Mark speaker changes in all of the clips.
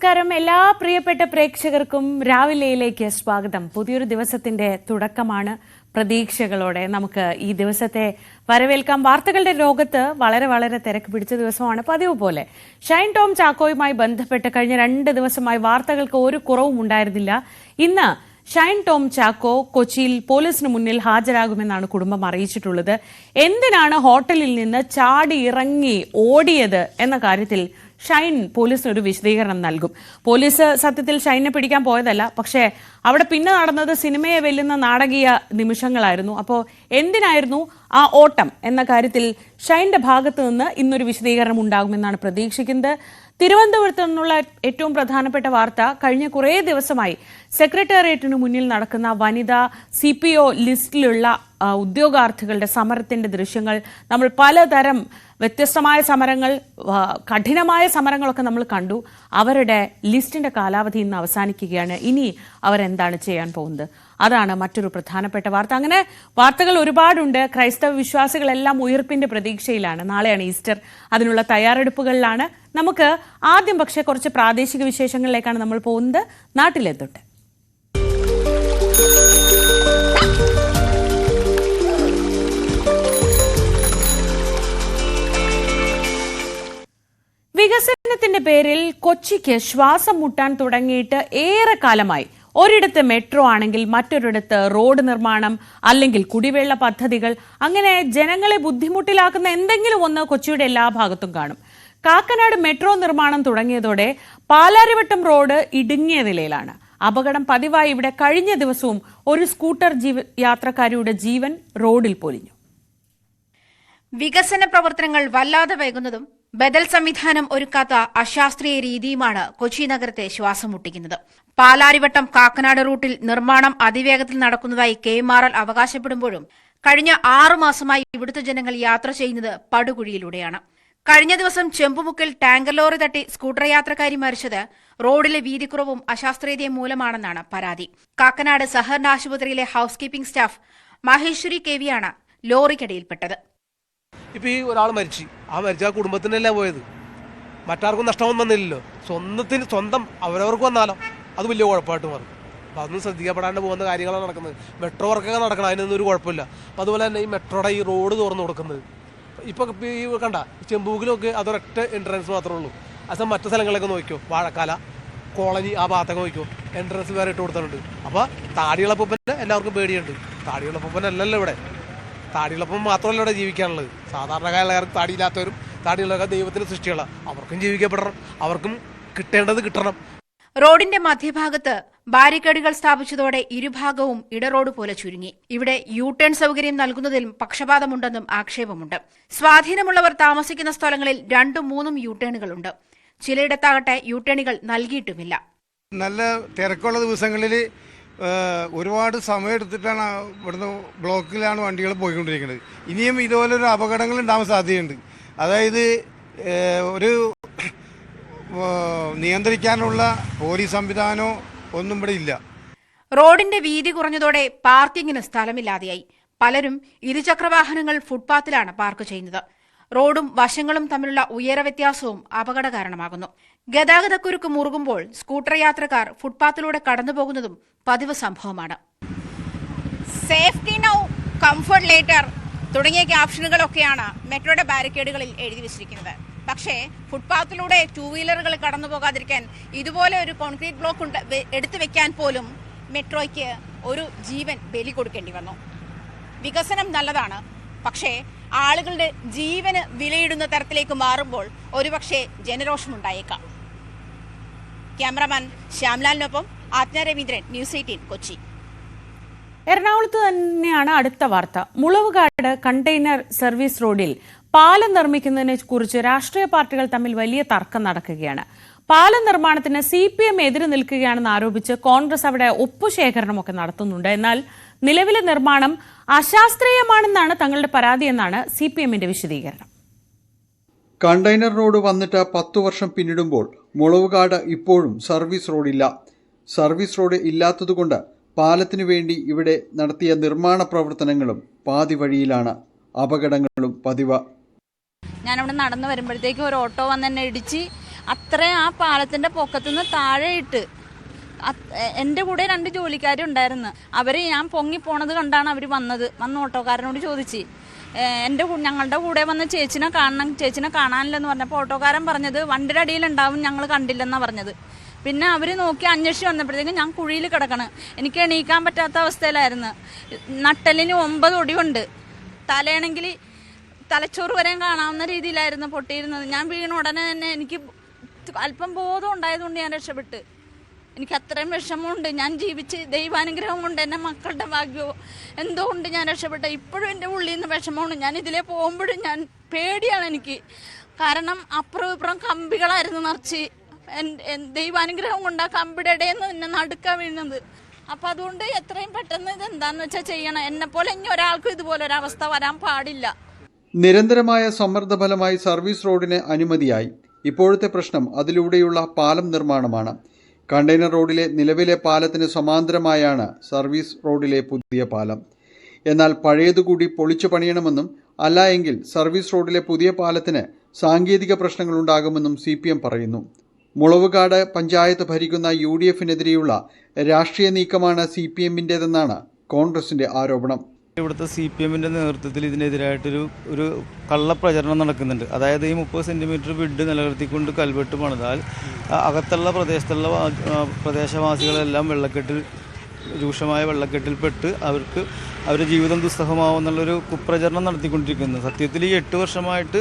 Speaker 1: നമസ്കാരം. എല്ലാ പ്രിയപ്പെട്ട പ്രേക്ഷകർക്കും രാവിലെയിലേക്ക് സ്വാഗതം. പുതിയൊരു ദിവസത്തിന്റെ തുടക്കമാണ്. പ്രതീക്ഷകളോടെ നമുക്ക് ഈ ദിവസത്തെ വരവേൽക്കാം. വാർത്തകളുടെ ലോകത്ത് വളരെ തിരക്ക് പിടിച്ച ദിവസമാണ്. പതിവ് പോലെ ഷൈൻ ടോം ചാക്കോയുമായി ബന്ധപ്പെട്ട് കഴിഞ്ഞ 2 ദിവസമായി വാർത്തകൾക്ക് ഒരു കുറവും ഉണ്ടായിരുന്നില്ല. ഇന്ന് ഷൈൻ ടോം ചാക്കോ കൊച്ചിയിൽ പോലീസിന് മുന്നിൽ ഹാജരാകുമെന്നാണ് കുടുംബം അറിയിച്ചിട്ടുള്ളത്. എന്തിനാണ് ഹോട്ടലിൽ നിന്ന് ചാടി ഇറങ്ങി ഓടിയത് എന്ന കാര്യത്തിൽ ഷൈൻ പോലീസിന് ഒരു വിശദീകരണം നൽകും. പോലീസ് സത്യത്തിൽ ഷൈനെ പിടിക്കാൻ പോയതല്ല, പക്ഷേ അവിടെ പിന്നെ നടന്നത് സിനിമയെ വെല്ലുന്ന നാടകീയ നിമിഷങ്ങളായിരുന്നു. അപ്പോൾ എന്തിനായിരുന്നു ആ ഓട്ടം എന്ന കാര്യത്തിൽ ഷൈന്റെ ഭാഗത്തു നിന്ന് ഇന്നൊരു വിശദീകരണം ഉണ്ടാകുമെന്നാണ് പ്രതീക്ഷിക്കുന്നത്. തിരുവനന്തപുരത്ത് നിന്നുള്ള ഏറ്റവും പ്രധാനപ്പെട്ട വാർത്ത, കഴിഞ്ഞ കുറേ ദിവസമായി സെക്രട്ടേറിയറ്റിന് മുന്നിൽ നടക്കുന്ന വനിതാ CPO ലിസ്റ്റിലുള്ള ഉദ്യോഗാർത്ഥികളുടെ സമരത്തിന്റെ ദൃശ്യങ്ങൾ. നമ്മൾ പലതരം വ്യത്യസ്തമായ സമരങ്ങൾ, കഠിനമായ സമരങ്ങളൊക്കെ നമ്മൾ കണ്ടു. അവരുടെ ലിസ്റ്റിന്റെ കാലാവധി ഇന്ന് അവസാനിക്കുകയാണ്. ഇനി അവരെന്താണ് ചെയ്യാൻ പോകുന്നത്? അതാണ് മറ്റൊരു പ്രധാനപ്പെട്ട വാർത്ത. അങ്ങനെ വാർത്തകൾ ഒരുപാടുണ്ട്. ക്രൈസ്തവ വിശ്വാസികളെല്ലാം ഉയർപ്പിന്റെ പ്രതീക്ഷയിലാണ്. നാളെയാണ് ഈസ്റ്റർ. അതിനുള്ള തയ്യാറെടുപ്പുകളിലാണ്. നമുക്ക് ആദ്യം പക്ഷേ കുറച്ച് പ്രാദേശിക വിശേഷങ്ങളിലേക്കാണ് നമ്മൾ പോകുന്നത്. നാട്ടിലെത്തൊട്ട് വികസനത്തിന്റെ പേരിൽ കൊച്ചിക്ക് ശ്വാസം മുട്ടാൻ തുടങ്ങിയിട്ട് ഏറെ കാലമായി. ഒരിടത്ത് മെട്രോ ആണെങ്കിൽ മറ്റൊരിടത്ത് റോഡ് നിർമ്മാണം, അല്ലെങ്കിൽ കുടിവെള്ള പദ്ധതികൾ, അങ്ങനെ ജനങ്ങളെ ബുദ്ധിമുട്ടിലാക്കുന്ന എന്തെങ്കിലും ഒന്ന് കൊച്ചിയുടെ എല്ലാ ഭാഗത്തും കാണും. കാക്കനാട് മെട്രോ നിർമ്മാണം തുടങ്ങിയതോടെ പാലാരിവട്ടം റോഡ് ഇടുങ്ങിയ നിലയിലാണ്. അപകടം പതിവായി. ഇവിടെ കഴിഞ്ഞ ദിവസവും ഒരു സ്കൂട്ടർ യാത്രക്കാരിയുടെ ജീവൻ റോഡിൽ പൊലിഞ്ഞു.
Speaker 2: വികസന പ്രവർത്തനങ്ങൾ വല്ലാതെ വൈകുന്നതും ബദൽ സംവിധാനം ഒരുക്കാത്ത അശാസ്ത്രീയ രീതിയുമാണ് കൊച്ചി നഗരത്തെ ശ്വാസം മുട്ടിക്കുന്നത്. പാലാരിവട്ടം കാക്കനാട് റൂട്ടിൽ നിർമ്മാണം അതിവേഗത്തിൽ നടക്കുന്നതായി KMRL അവകാശപ്പെടുമ്പോഴും കഴിഞ്ഞ 6 മാസമായി ഇവിടുത്തെ ജനങ്ങൾ യാത്ര ചെയ്യുന്നത് പടുകുഴിയിലൂടെയാണ്. കഴിഞ്ഞ ദിവസം ചെമ്പുമുക്കിൽ ടാങ്കർ ലോറി തട്ടി സ്കൂട്ടർ യാത്രക്കാരി മരിച്ചത് റോഡിലെ വീതിക്കുറവും അശാസ്ത്രീയതയും മൂലമാണെന്നാണ് പരാതി. കാക്കനാട് സഹകരണ ആശുപത്രിയിലെ house keeping staff Maheshwari KV യാണ് ലോറിക്കടിയിൽപ്പെട്ടത്.
Speaker 3: ഇപ്പം ഈ ഒരാൾ മരിച്ചു, മരിച്ച ആ കുടുംബത്തിനല്ലേ പോയത്, മറ്റാർക്കും നഷ്ടമൊന്നും വന്നില്ലല്ലോ. സ്വന്തം അവരവർക്ക് വന്നാലോ അത് വലിയ കുഴപ്പമായിട്ട് മാറും. അപ്പോൾ അതൊന്നും ശ്രദ്ധിക്കപ്പെടാണ്ട് പോകുന്ന കാര്യങ്ങളാണ് നടക്കുന്നത്. മെട്രോ വർക്കൊക്കെ നടക്കണം, അതിനൊന്നും ഒരു കുഴപ്പമില്ല. അപ്പോൾ അതുപോലെ തന്നെ ഈ മെട്രോയുടെ ഈ റോഡ് തുറന്നു കൊടുക്കുന്നത് ഇപ്പോൾ ഈ കണ്ട ചെമ്പൂക്കിലൊക്കെ അതൊരൊറ്റ എൻട്രൻസ് മാത്രമേ ഉള്ളൂ. അത് മറ്റു സ്ഥലങ്ങളിലൊക്കെ നോക്കിയോ, വാഴക്കാല കോളനി ആ ഭാഗത്തൊക്കെ നോക്കിയോ, എൻട്രൻസ് വേറെ ഇട്ട് കൊടുത്തിട്ടുണ്ട്. അപ്പോൾ താടിയുള്ളപ്പൂപ്പനെ എല്ലാവർക്കും പേടിയുണ്ട്. താടിയുള്ളപ്പൂപ്പനല്ലല്ലോ ഇവിടെ, താടിയുള്ളപ്പം മാത്രമല്ല ഇവിടെ ജീവിക്കാനുള്ളത്. സാധാരണക്കാർക്ക് താടിയില്ലാത്തവരും താടിയുള്ളവർക്ക് ദൈവത്തിന് സൃഷ്ടിയുള്ള അവർക്കും ജീവിക്കപ്പെടണം, അവർക്കും കിട്ടേണ്ടത് കിട്ടണം.
Speaker 2: റോഡിന്റെ മധ്യഭാഗത്ത് ബാരിക്കേഡുകൾ സ്ഥാപിച്ചതോടെ ഇരുഭാഗവും ഇടറോഡ് പോലെ ചുരുങ്ങി. ഇവിടെ യു-ടേൺ സൗകര്യം നൽകുന്നതിലും പക്ഷപാതമുണ്ടെന്നും ആക്ഷേപമുണ്ട്. സ്വാധീനമുള്ളവർ താമസിക്കുന്ന സ്ഥലങ്ങളിൽ 2-3 യു-ടേണുകളുണ്ട്. ചിലയിടത്താകട്ടെ യു-ടേണുകൾ നൽകിയിട്ടുമില്ല.
Speaker 4: നല്ല തിരക്കുള്ള ദിവസങ്ങളിൽ ഒരുപാട് സമയമെടുത്തിട്ടാണ് ഇവിടുന്ന് ബ്ലോക്കിലാണ് വണ്ടികൾ പോയിക്കൊണ്ടിരിക്കുന്നത്. ഇനിയും ഇതുപോലൊരു അപകടങ്ങൾ ഉണ്ടാവാൻ സാധ്യതയുണ്ട്. അതായത് ഒരു നിയന്ത്രിക്കാനുള്ള പോലീസ് സംവിധാനമോ ഒന്നും ഇവിടെ ഇല്ല.
Speaker 2: റോഡിന്റെ വീതി കുറഞ്ഞതോടെ പാർക്കിങ്ങിന് സ്ഥലമില്ലാതെയായി. പലരും ഇരുചക്രവാഹനങ്ങൾ ഫുട്പാത്തിലാണ് പാർക്ക് ചെയ്യുന്നത്. റോഡും വശങ്ങളും തമ്മിലുള്ള ഉയര വ്യത്യാസവും അപകട കാരണമാകുന്നു. ഗതാഗതക്കുരുക്ക് മുറുകുമ്പോൾ സ്കൂട്ടർ യാത്രക്കാർ ഫുട്പാത്തിലൂടെ കടന്നുപോകുന്നതും പതിവ് സംഭവമാണ്. സേഫ്റ്റി നൗ, കംഫർട്ട് ലേറ്റർ തുടങ്ങിയ ക്യാപ്ഷനുകളൊക്കെയാണ് മെട്രോയുടെ ബാരിക്കേഡുകളിൽ എഴുതി വെച്ചിരിക്കുന്നത്. പക്ഷേ ഫുട്പാത്തിലൂടെ 2 വീലറുകൾ കടന്നു പോകാതിരിക്കാൻ ഇതുപോലെ ഒരു കോൺക്രീറ്റ് ബ്ലോക്ക് എടുത്തു വെക്കാൻ പോലും മെട്രോയ്ക്ക് ഒരു ജീവൻ ബലി കൊടുക്കേണ്ടി വന്നു. വികസനം നല്ലതാണ്, പക്ഷേ ആളുകളുടെ ജീവന് വിലയിടുന്ന തരത്തിലേക്ക് മാറുമ്പോൾ ഒരുപക്ഷെ ജനരോഷമുണ്ടായേക്കാം. ക്യാമറമാൻ ശ്യാംലാലിനൊപ്പം ആജ്ഞ രവീന്ദ്രൻ, ന്യൂസ് 18 കൊച്ചി.
Speaker 1: എറണാകുളത്ത് തന്നെയാണ് അടുത്ത വാർത്ത. മുളവുകാട് കണ്ടെയ്നർ സർവീസ് റോഡിൽ പാലം നിർമ്മിക്കുന്നതിനെ കുറിച്ച് രാഷ്ട്രീയ പാർട്ടികൾ തമ്മിൽ വലിയ തർക്കം നടക്കുകയാണ്. പാലം നിർമ്മാണത്തിന് CPM എതിര് നിൽക്കുകയാണെന്ന് ആരോപിച്ച് കോൺഗ്രസ് അവിടെ ഒപ്പുശേഖരണമൊക്കെ നടത്തുന്നുണ്ട്. എന്നാൽ നിലവിലെ നിർമ്മാണം അശാസ്ത്രീയമാണെന്നാണ് തങ്ങളുടെ പരാതി എന്നാണ് CPMന്റെ വിശദീകരണം.
Speaker 5: കണ്ടെയ്നർ റോഡ് വന്നിട്ട് 10 വർഷം പിന്നിടുമ്പോൾ മുളവുകാട് ഇപ്പോഴും സർവീസ് റോഡില്ല. സർവീസ് റോഡ് ഇല്ലാത്തതുകൊണ്ട് പാലത്തിനു വേണ്ടി ഇവിടെ നടത്തിയ നിർമ്മാണ പ്രവർത്തനങ്ങളും പാതി വഴിയിലാണ്. അപകടങ്ങളും പതിവ്.
Speaker 6: ഞാനവിടെ നടന്നു വരുമ്പോഴത്തേക്കും ഒരു ഓട്ടോ വന്ന് എന്നെ ഇടിച്ച് അത്രയും ആ പാലത്തിന്റെ പൊക്കത്തുനിന്ന് താഴെ ഇട്ട് എൻ്റെ കൂടെ 2 ജോലിക്കാരുണ്ടായിരുന്നു. അവര് ഞാൻ പൊങ്ങി പോണത് കണ്ടാണ് അവർ വന്ന് ഓട്ടോക്കാരനോട് ചോദിച്ച് ഞങ്ങളുടെ കൂടെ വന്ന് ചേച്ചിനെ കാണാനില്ലെന്ന് പറഞ്ഞപ്പോൾ ഓട്ടോക്കാരൻ പറഞ്ഞത് വണ്ടിയുടെ അടിയിലുണ്ടാവും, ഞങ്ങൾ കണ്ടില്ലെന്നാണ് പറഞ്ഞത്. പിന്നെ അവർ നോക്കി അന്വേഷിച്ച് വന്നപ്പോഴത്തേക്കും ഞാൻ കുഴിയിൽ കിടക്കണം, എനിക്ക് എണീക്കാൻ പറ്റാത്ത അവസ്ഥയിലായിരുന്നു. നട്ടലിന് 9 ഒടിവുണ്ട്, തലയാണെങ്കിൽ തലച്ചോറ് വരെയും കാണാവുന്ന രീതിയിലായിരുന്നു പൊട്ടിയിരുന്നത്. ഞാൻ വീണ ഉടനെ തന്നെ എനിക്ക് അല്പം ബോധം ഉണ്ടായതുകൊണ്ട് ഞാൻ രക്ഷപ്പെട്ട്. എനിക്ക് അത്രയും വിഷമമുണ്ട്. ഞാൻ ജീവിച്ച് ദൈവാനുഗ്രഹം കൊണ്ട് എൻ്റെ മക്കളുടെ ഭാഗ്യമോ എന്തോ കൊണ്ട് ഞാൻ രക്ഷപ്പെട്ടെ. ഇപ്പോഴും എൻ്റെ ഉള്ളിൽ നിന്ന് വിഷമമുണ്ട്. ഞാൻ ഇതിലേ പോകുമ്പോഴും ഞാൻ പേടിയാണ് എനിക്ക്. കാരണം അപ്പുറം ഇപ്പുറം കമ്പികളായിരുന്നു നിറച്ച്. ദൈവാനുഗ്രഹം കൊണ്ട് ആ കമ്പിയുടെ ഇടയിൽ നിന്ന് എന്നെ നടുക്കാൻ വീഴുന്നത്. അപ്പം അതുകൊണ്ട് എത്രയും പെട്ടെന്ന് ഇത് എന്താണെന്ന് വെച്ചാൽ ചെയ്യണം. എന്നെപ്പോലെ ഇനി ഒരാൾക്കും ഇതുപോലെ ഒരവസ്ഥ വരാൻ പാടില്ല.
Speaker 5: നിരന്തരമായ സമ്മർദ്ദഫലമായി സർവീസ് റോഡിന് അനുമതിയായി. ഇപ്പോഴത്തെ പ്രശ്നം അതിലൂടെയുള്ള പാലം നിർമ്മാണമാണ്. കണ്ടെയ്നർ റോഡിലെ നിലവിലെ പാലത്തിന് സമാന്തരമായാണ് സർവീസ് റോഡിലെ പുതിയ പാലം. എന്നാൽ പഴയതുകൂടി പൊളിച്ചു പണിയണമെന്നും അല്ല എങ്കിൽ സർവീസ് റോഡിലെ പുതിയ പാലത്തിന് സാങ്കേതിക പ്രശ്നങ്ങളുണ്ടാകുമെന്നും CPM പറയുന്നു. മുളവുകാട് പഞ്ചായത്ത് ഭരിക്കുന്ന UDF-നെതിരെയുള്ള രാഷ്ട്രീയ നീക്കമാണ് CPM-ൻ്റേതെന്നാണ് കോൺഗ്രസിന്റെ ആരോപണം.
Speaker 7: ഇവിടുത്തെ CPM-ൻ്റെ നേതൃത്വത്തിൽ ഇതിനെതിരായിട്ടൊരു കള്ളപ്രചരണം നടക്കുന്നുണ്ട്. അതായത് ഈ 30 സെൻറ്റിമീറ്റർ വിഡ് നിലനിർത്തിക്കൊണ്ട് കൽവെട്ട് പണിതാൽ അകത്തുള്ള പ്രദേശവാസികളെല്ലാം രൂക്ഷമായ വെള്ളക്കെട്ടിൽപ്പെട്ട് അവരുടെ ജീവിതം ദുസ്സഹമാവുമെന്നുള്ളൊരു കുപ്രചരണം നടത്തിക്കൊണ്ടിരിക്കുന്നത്. സത്യത്തിൽ ഈ 8 വർഷമായിട്ട്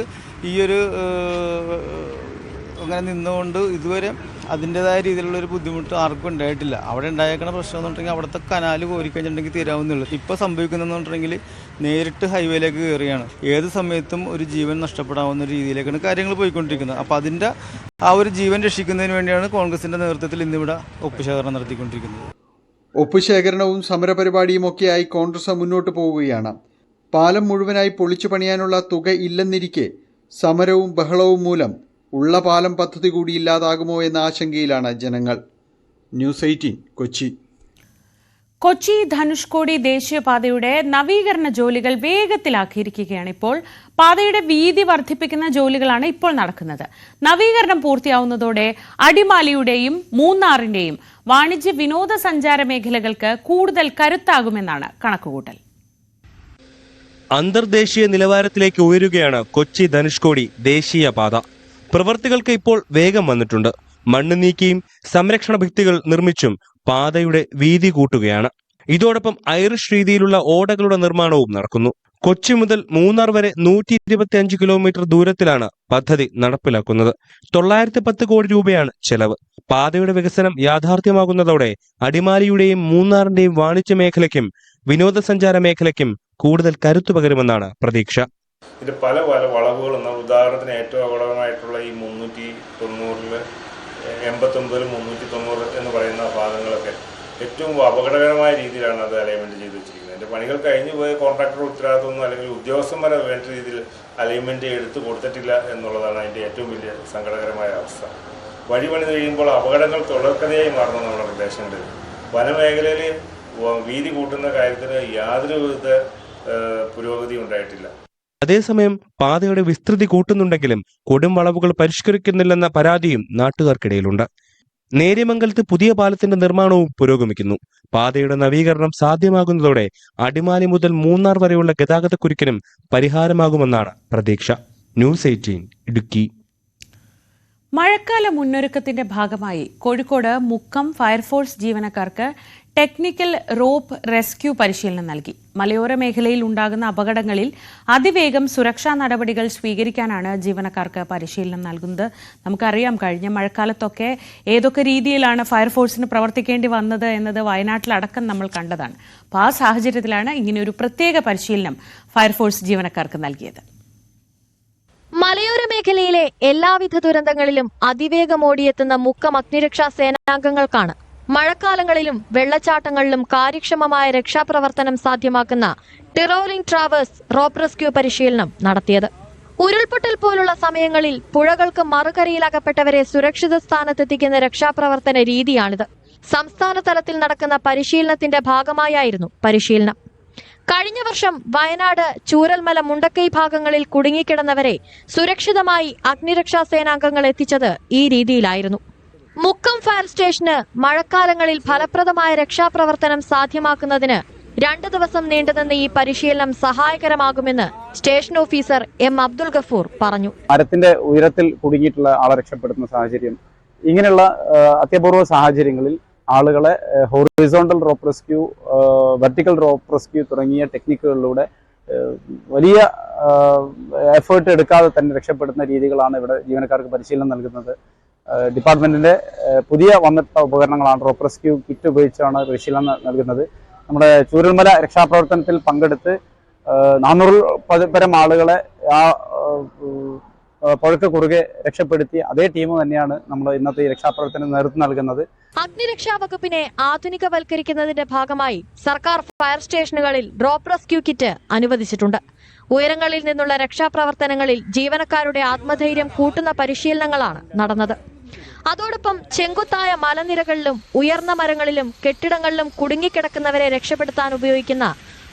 Speaker 7: അങ്ങനെ നിന്നുകൊണ്ട് ഇതുവരെ അതിൻ്റെതായ രീതിയിലുള്ളൊരു ബുദ്ധിമുട്ട് ആർക്കും ഉണ്ടായിട്ടില്ല. അവിടെ ഉണ്ടായേക്കുന്ന പ്രശ്നം എന്ന് പറഞ്ഞിട്ടുണ്ടെങ്കിൽ അവിടുത്തെ കനാല് കോരിക്കഴിഞ്ഞിട്ടുണ്ടെങ്കിൽ തീരാവുന്നുള്ളൂ. ഇപ്പോൾ സംഭവിക്കുന്നതെന്ന് പറഞ്ഞിട്ടുണ്ടെങ്കിൽ നേരിട്ട് ഹൈവേയിലേക്ക് കയറുകയാണ്. ഏത് സമയത്തും ഒരു ജീവൻ നഷ്ടപ്പെടാവുന്ന രീതിയിലേക്കാണ് കാര്യങ്ങൾ പോയിക്കൊണ്ടിരിക്കുന്നത്. അപ്പോൾ അതിൻ്റെ ആ ഒരു ജീവൻ രക്ഷിക്കുന്നതിന് വേണ്ടിയാണ് കോൺഗ്രസിൻ്റെ നേതൃത്വത്തിൽ ഇന്നിവിടെ ഒപ്പുശേഖരണം നടത്തിക്കൊണ്ടിരിക്കുന്നത്.
Speaker 5: ഒപ്പുശേഖരണവും സമരപരിപാടിയുമൊക്കെയായി കോൺഗ്രസ് മുന്നോട്ട് പോവുകയാണ്. പാലം മുഴുവനായി പൊളിച്ചു പണിയാനുള്ള തുക ഇല്ലെന്നിരിക്കെ സമരവും ബഹളവും മൂലം ഉള്ള പാലം പദ്ധതി കൂടി ഇല്ലാതാകുമോ എന്ന ആശങ്കയിലാണ് ജനങ്ങൾ. ന്യൂസ് 18 കൊച്ചി.
Speaker 1: കൊച്ചി ധനുഷ്കോടി ദേശീയപാതയുടെ നവീകരണ ജോലികൾ വേഗത്തിലാക്കിയിരിക്കുകയാണ്. ഇപ്പോൾ പാതയുടെ വീതി വർദ്ധിപ്പിക്കുന്ന ജോലികളാണ് ഇപ്പോൾ നടക്കുന്നത്. നവീകരണം പൂർത്തിയാവുന്നതോടെ അടിമാലിയുടെയും മൂന്നാറിന്റെയും വാണിജ്യ വിനോദസഞ്ചാര മേഖലകൾക്ക് കൂടുതൽ കരുത്താകുമെന്നാണ് കണക്കുകൂട്ടൽ.
Speaker 8: അന്തർദേശീയ നിലവാരത്തിലേക്ക് ഉയരുകയാണ് കൊച്ചി ധനുഷ്കോടി ദേശീയപാത. പ്രവൃത്തികൾക്ക് ഇപ്പോൾ വേഗം വന്നിട്ടുണ്ട്. മണ്ണ് നീക്കിയും സംരക്ഷണ ഭിത്തികൾ നിർമ്മിച്ചും പാതയുടെ വീതി കൂട്ടുകയാണ്. ഇതോടൊപ്പം ഐറിഷ് രീതിയിലുള്ള ഓടകളുടെ നിർമ്മാണവും നടക്കുന്നു. കൊച്ചി മുതൽ മൂന്നാർ വരെ 125 കിലോമീറ്റർ ദൂരത്തിലാണ് പദ്ധതി നടപ്പിലാക്കുന്നത്. 910 കോടി രൂപയാണ് ചെലവ്. പാതയുടെ വികസനം യാഥാർത്ഥ്യമാകുന്നതോടെ അടിമാലിയുടെയും മൂന്നാറിന്റെയും വാണിജ്യ മേഖലയ്ക്കും വിനോദസഞ്ചാര മേഖലയ്ക്കും കൂടുതൽ കരുത്തു പകരുമെന്നാണ് പ്രതീക്ഷ.
Speaker 9: ഇത് പല വളവുകളും, ഉദാഹരണത്തിന് ഏറ്റവും അപകടമായിട്ടുള്ള ഈ 390 89 390 എന്ന് പറയുന്ന ഭാഗങ്ങളൊക്കെ ഏറ്റവും അപകടകരമായ രീതിയിലാണ് അത് അലൈൻമെന്റ് ചെയ്ത് വെച്ചിരിക്കുന്നത്. അതിന്റെ പണികൾ കഴിഞ്ഞു പോയ കോൺട്രാക്ടർ ഉത്തരവാദിത്വമൊന്നും അല്ലെങ്കിൽ ഉദ്യോഗസ്ഥന്മാരെ വേണ്ട രീതിയിൽ അലൈൻമെന്റ് എടുത്തു കൊടുത്തിട്ടില്ല എന്നുള്ളതാണ് അതിന്റെ ഏറ്റവും വലിയ സങ്കടകരമായ അവസ്ഥ. വഴി പണി കഴിയുമ്പോൾ അപകടങ്ങൾ തുടർക്കഥയായി മാറുന്ന നമ്മുടെ പ്രദേശങ്ങളിൽ വനമേഖലയിൽ വീതി കൂട്ടുന്ന കാര്യത്തിന് യാതൊരു വിധ പുരോഗതി ഉണ്ടായിട്ടില്ല.
Speaker 8: അതേസമയം പാതയുടെ വിസ്തൃതി കൂട്ടുന്നുണ്ടെങ്കിലും കൊടും വളവുകൾ പരിഷ്കരിക്കുന്നില്ലെന്ന പരാതിയും നാട്ടുകാർക്കിടയിലുണ്ട്. നേര്യമംഗലത്ത് പുതിയ പാലത്തിന്റെ നിർമ്മാണവും പുരോഗമിക്കുന്നു. പാതയുടെ നവീകരണം സാധ്യമാകുന്നതോടെ അടിമാലി മുതൽ മൂന്നാർ വരെയുള്ള ഗതാഗതക്കുരുക്കിനും പരിഹാരമാകുമെന്നാണ് പ്രതീക്ഷ. ന്യൂസ് 18 ഇടുക്കി.
Speaker 1: മഴക്കാല മുന്നൊരുക്കത്തിന്റെ ഭാഗമായി കോഴിക്കോട് മുക്കം ഫയർഫോഴ്സ് ജീവനക്കാർക്ക് ടെക്നിക്കൽ റോപ്പ് റെസ്ക്യൂ പരിശീലനം നൽകി. മലയോര മേഖലയിൽ ഉണ്ടാകുന്ന അപകടങ്ങളിൽ അതിവേഗം സുരക്ഷാ നടപടികൾ സ്വീകരിക്കാനാണ് ജീവനക്കാർക്ക് പരിശീലനം നൽകുന്നത്. നമുക്കറിയാം, കഴിഞ്ഞ മഴക്കാലത്തൊക്കെ ഏതൊക്കെ രീതിയിലാണ് ഫയർഫോഴ്സിന് പ്രവർത്തിക്കേണ്ടി വന്നത് എന്നത് വയനാട്ടിലടക്കം നമ്മൾ കണ്ടതാണ്. അപ്പോൾ ആ സാഹചര്യത്തിലാണ് ഇങ്ങനെയൊരു പ്രത്യേക പരിശീലനം ഫയർഫോഴ്സ് ജീവനക്കാർക്ക് നൽകിയത്.
Speaker 10: മലയോര മേഖലയിലെ എല്ലാവിധ ദുരന്തങ്ങളിലും അതിവേഗം ഓടിയെത്തുന്ന മുക്കം അഗ്നിരക്ഷാ സേനാംഗങ്ങൾക്കാണ് മഴക്കാലങ്ങളിലും വെള്ളച്ചാട്ടങ്ങളിലും കാര്യക്ഷമമായ രക്ഷാപ്രവർത്തനം സാധ്യമാക്കുന്ന ടിറോലിംഗ് ട്രാവേഴ്സ് റോപ്പ് റെസ്ക്യൂ പരിശീലനം നടത്തിയത്. ഉരുൾപൊട്ടൽ പോലുള്ള സമയങ്ങളിൽ പുഴകൾക്ക് മറുകരയിലകപ്പെട്ടവരെ സുരക്ഷിത സ്ഥാനത്തെത്തിക്കുന്ന രക്ഷാപ്രവർത്തന രീതിയാണിത്. സംസ്ഥാന തലത്തിൽ നടക്കുന്ന പരിശീലനത്തിന്റെ ഭാഗമായായിരുന്നു പരിശീലനം. കഴിഞ്ഞ വർഷം വയനാട്, ചൂരൽമല, മുണ്ടക്കൈ ഭാഗങ്ങളിൽ കുടുങ്ങിക്കിടന്നവരെ സുരക്ഷിതമായി അഗ്നിരക്ഷാ സേനാംഗങ്ങൾ എത്തിച്ചത് ഈ രീതിയിലായിരുന്നു. മുക്കം ഫയർ സ്റ്റേഷന് മഴക്കാലങ്ങളിൽ ഫലപ്രദമായ രക്ഷാപ്രവർത്തനം സാധ്യമാക്കുന്നതിന് 2 ദിവസം നീണ്ടുനിന്ന ഈ പരിശീലനം സഹായകരമാകുമെന്ന് station officer M Abdul Gafoor പറഞ്ഞു.
Speaker 11: മരത്തിന്റെ ഉയരത്തിൽ കുടുങ്ങിയിട്ടുള്ള ആളെ രക്ഷപ്പെടുത്തുന്ന സാഹചര്യം, ഇങ്ങനെയുള്ള അത്യപൂർവ സാഹചര്യങ്ങളിൽ ആളുകളെ horizontal rope rescue, vertical rope rescue തുടങ്ങിയ ടെക്നിക്കുകളിലൂടെ വലിയ എഫേർട്ട് എടുക്കാതെ തന്നെ രക്ഷപ്പെടുത്തുന്ന രീതികളാണ് ഇവിടെ ജീവനക്കാർക്ക് പരിശീലനം നൽകുന്നത്. ഡിപ്പാർട്ട്മെന്റിന്റെ പുതിയ വന്നിട്ടുള്ള ഉപകരണങ്ങളാണ്. റോപ്പ് റെസ്ക്യൂ കിറ്റ് ഉപയോഗിച്ചാണ് പരിശീലനം നൽകുന്നത്. നമ്മുടെ ചൂരൽമല രക്ഷാപ്രവർത്തനത്തിൽ പങ്കെടുത്ത് 400 പരം ആളുകളെ ആ പുഴക്ക് കുറുകെ രക്ഷപ്പെടുത്തി അതേ ടീം തന്നെയാണ് നമ്മൾ ഇന്നത്തെ ഈ രക്ഷാപ്രവർത്തനം നേതൃത്വം നൽകുന്നത്.
Speaker 10: അഗ്നിരക്ഷാ വകുപ്പിനെ ആധുനികവൽക്കരിക്കുന്നതിന്റെ ഭാഗമായി സർക്കാർ ഫയർ സ്റ്റേഷനുകളിൽ ഡ്രോപ്പ് റെസ്ക്യൂ കിറ്റ് അനുവദിച്ചിട്ടുണ്ട്. ഉയരങ്ങളിൽ നിന്നുള്ള രക്ഷാപ്രവർത്തനങ്ങളിൽ ജീവനക്കാരുടെ ആത്മധൈര്യം കൂട്ടുന്ന പരിശീലനങ്ങളാണ് നടന്നത്. അതോടൊപ്പം ചെങ്കുത്തായ മലനിരകളിലും ഉയർന്ന മരങ്ങളിലും കെട്ടിടങ്ങളിലും കുടുങ്ങിക്കിടക്കുന്നവരെ രക്ഷപ്പെടുത്താൻ ഉപയോഗിക്കുന്ന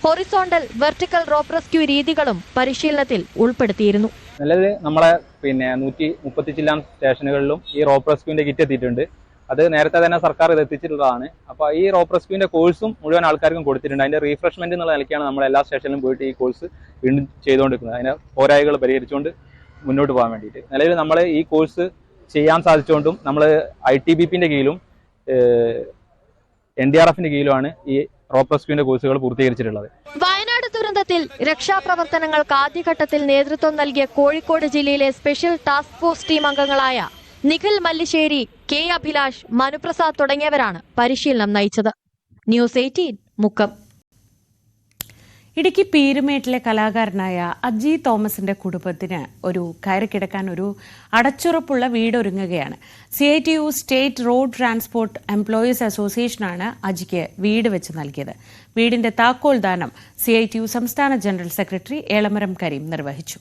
Speaker 10: ഹൊറിസോണ്ടൽ, വെർട്ടിക്കൽ റോപ്പ് റെസ്ക്യൂ രീതികളും പരിശീലനത്തിൽ ഉൾപ്പെടുത്തിയിരുന്നു.
Speaker 12: നിലവിൽ നമ്മളെ 130 ജില്ലാ സ്റ്റേഷനുകളിലും ഈ റോപ്പ് റെസ്ക്യൂവിന്റെ കിറ്റ് എത്തിയിട്ടുണ്ട്. അത് നേരത്തെ തന്നെ സർക്കാർ ഇത് എത്തിച്ചിട്ടുള്ളതാണ്. അപ്പോൾ ഈ റോപ്പ് റെസ്ക്യൂവിന്റെ കോഴ്സും മുഴുവൻ ആൾക്കാർക്കും കൊടുത്തിട്ടുണ്ട്. അതിന്റെ റീഫ്രഷ്മെന്റ് എന്നുള്ള നിലയ്ക്കാണ് നമ്മൾ എല്ലാ സ്റ്റേഷനിലും പോയിട്ട് ഈ കോഴ്സ് വീണ്ടും ചെയ്തുകൊണ്ടിരിക്കുന്നത്. അതിന്റെ പോരായ്മകൾ പരിഹരിച്ചുകൊണ്ട് മുന്നോട്ട് പോകാൻ വേണ്ടിയിട്ട് നിലവിൽ നമ്മൾ ഈ കോഴ്സ് ചെയ്യാൻ സാധിച്ചുകൊണ്ടും നമ്മൾ ITBPന്റെ കീഴിലും NDRFന്റെ കീഴിലുമാണ് ഈ റോപ്പ് റെസ്ക്യൂവിന്റെ കോഴ്സുകൾ പൂർത്തീകരിച്ചിട്ടുള്ളത്.
Speaker 10: വയനാട് ദുരന്തത്തിൽ രക്ഷാപ്രവർത്തനങ്ങൾക്ക് ആദ്യഘട്ടത്തിൽ നേതൃത്വം നൽകിയ കോഴിക്കോട് ജില്ലയിലെ സ്പെഷ്യൽ ടാസ്ക് ഫോഴ്സ് ടീം അംഗങ്ങളായ നിഖിൽ മല്ലിശ്ശേരി, K അഭിലാഷ്, മനുപ്രസാദ് തുടങ്ങിയവരാണ് പരിശീലനം നയിച്ചത്. ന്യൂസ് 18 മുക്കം.
Speaker 1: ഇടുക്കി പീരുമേട്ടിലെ കലാകാരനായ അജി തോമസിന്റെ കുടുംബത്തിന് ഒരു കയറിക്കിടക്കാൻ ഒരു അടച്ചുറപ്പുള്ള വീടൊരുങ്ങുകയാണ്. CITU state road transport employees അസോസിയേഷനാണ് അജിക്ക് വീട് വെച്ച് നൽകിയത്. വീടിന്റെ താക്കോൽ ദാനം CITU സംസ്ഥാന ജനറൽ സെക്രട്ടറി ഏളമരം കരീം നിർവഹിച്ചു.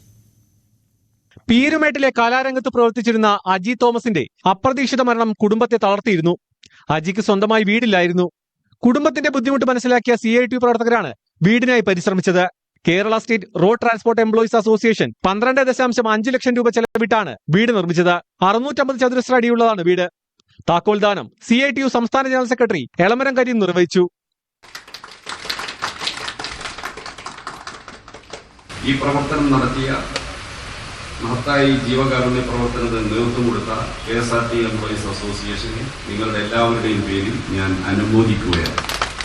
Speaker 13: പീരുമേട്ടിലെ കലാരംഗത്ത് പ്രവർത്തിച്ചിരുന്ന അജി തോമസിന്റെ അപ്രതീക്ഷിത മരണം കുടുംബത്തെ തളർത്തിയിരുന്നു. അജിക്ക് സ്വന്തമായി വീടില്ലായിരുന്നു. കുടുംബത്തിന്റെ ബുദ്ധിമുട്ട് മനസ്സിലാക്കിയ CITU പ്രവർത്തകരാണ് വീടിനായി പരിശ്രമിച്ചത്. Kerala state road transport employees association 12.5 ലക്ഷം രൂപ ചെലവിട്ടാണ് വീട് നിർമ്മിച്ചത്. 650 ചതുരശ്ര അടിയുള്ളതാണ് വീട്. താക്കോൽദാനം CITU സംസ്ഥാന ജനറൽ സെക്രട്ടറി എളമരം കരീം നിർവഹിച്ചു.
Speaker 14: ഈ പ്രവർത്തനം നടത്തിയ മഹത്തായി ജീവകാരുണ്യ പ്രവർത്തനത്തിന് നേതൃത്വം കൊടുത്ത KSRT എംപ്ലോയീസ് അസോസിയേഷനെ നിങ്ങളുടെ എല്ലാവരുടെയും പേരിൽ ഞാൻ അനുമോദിക്കുകയാണ്,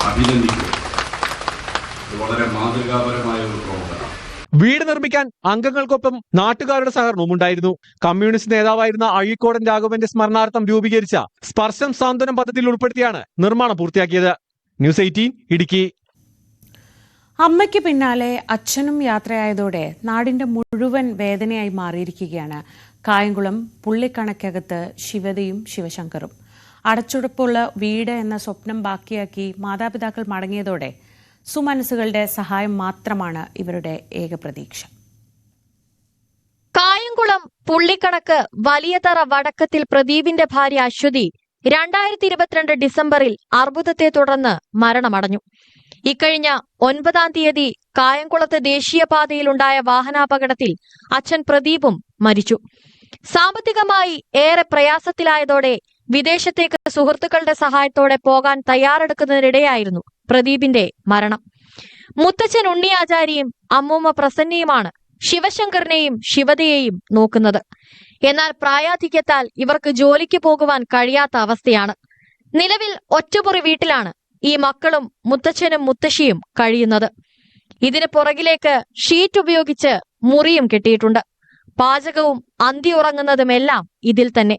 Speaker 14: അഭിനന്ദിക്കുകയാണ്. ഇത് വളരെ മാതൃകാപരമായ ഒരു പ്രവർത്തനം.
Speaker 13: വീട് നിർമ്മിക്കാൻ അംഗങ്ങൾക്കൊപ്പം നാട്ടുകാരുടെ സഹകരണവും ഉണ്ടായിരുന്നു. കമ്മ്യൂണിസ്റ്റ് നേതാവായിരുന്ന അഴീക്കോടൻ രാഘവന്റെ സ്മരണാർത്ഥം രൂപീകരിച്ച സ്പർശം സാന്ത്വനം പദ്ധതിയിൽ ഉൾപ്പെടുത്തിയാണ് നിർമ്മാണം പൂർത്തിയാക്കിയത്. ന്യൂസ് 18 ഇടുക്കി.
Speaker 1: അമ്മയ്ക്ക് പിന്നാലെ അച്ഛനും യാത്രയായതോടെ നാടിന്റെ മുഴുവൻ വേദനയായി മാറിയിരിക്കുകയാണ് കായംകുളം പുള്ളിക്കണക്കകത്ത് ശിവതയും ശിവശങ്കറും. അടച്ചുറപ്പുള്ള വീട് എന്ന സ്വപ്നം ബാക്കിയാക്കി മാതാപിതാക്കൾ മടങ്ങിയതോടെ സുമനസ്സുകളുടെ സഹായം മാത്രമാണ് ഇവരുടെ ഏക പ്രതീക്ഷ.
Speaker 10: കായംകുളം പുള്ളിക്കണക്ക് വലിയതറ വടക്കത്തിൽ പ്രദീപിന്റെ ഭാര്യ അശ്വതി 2022 ഡിസംബറിൽ അർബുദത്തെ തുടർന്ന് മരണമടഞ്ഞു. ഇക്കഴിഞ്ഞ 9-ാം തീയതി കായംകുളത്ത് ദേശീയപാതയിലുണ്ടായ വാഹനാപകടത്തിൽ അച്ഛൻ പ്രദീപും മരിച്ചു. സാമ്പത്തികമായി ഏറെ പ്രയാസത്തിലായതോടെ വിദേശത്തേക്ക് സുഹൃത്തുക്കളുടെ സഹായത്തോടെ പോകാൻ തയ്യാറെടുക്കുന്നതിനിടെയായിരുന്നു പ്രദീപിന്റെ മരണം. മുത്തച്ഛൻ ഉണ്ണിയാചാരിയും അമ്മൂമ്മ പ്രസന്നയുമാണ് ശിവശങ്കറിനെയും ശിവതയെയും നോക്കുന്നത്. എന്നാൽ പ്രായാധിക്യത്താൽ ഇവർക്ക് ജോലിക്ക് പോകുവാൻ കഴിയാത്ത അവസ്ഥയാണ്. നിലവിൽ ഒറ്റമുറി വീട്ടിലാണ് ഈ മക്കളും മുത്തച്ഛനും മുത്തശ്ശിയും കഴിയുന്നത്. ഇതിന് പുറകിലേക്ക് ഷീറ്റ് ഉപയോഗിച്ച് മുറിയും കെട്ടിയിട്ടുണ്ട്. പാചകവും അന്തി ഉറങ്ങുന്നതുമെല്ലാം ഇതിൽ തന്നെ.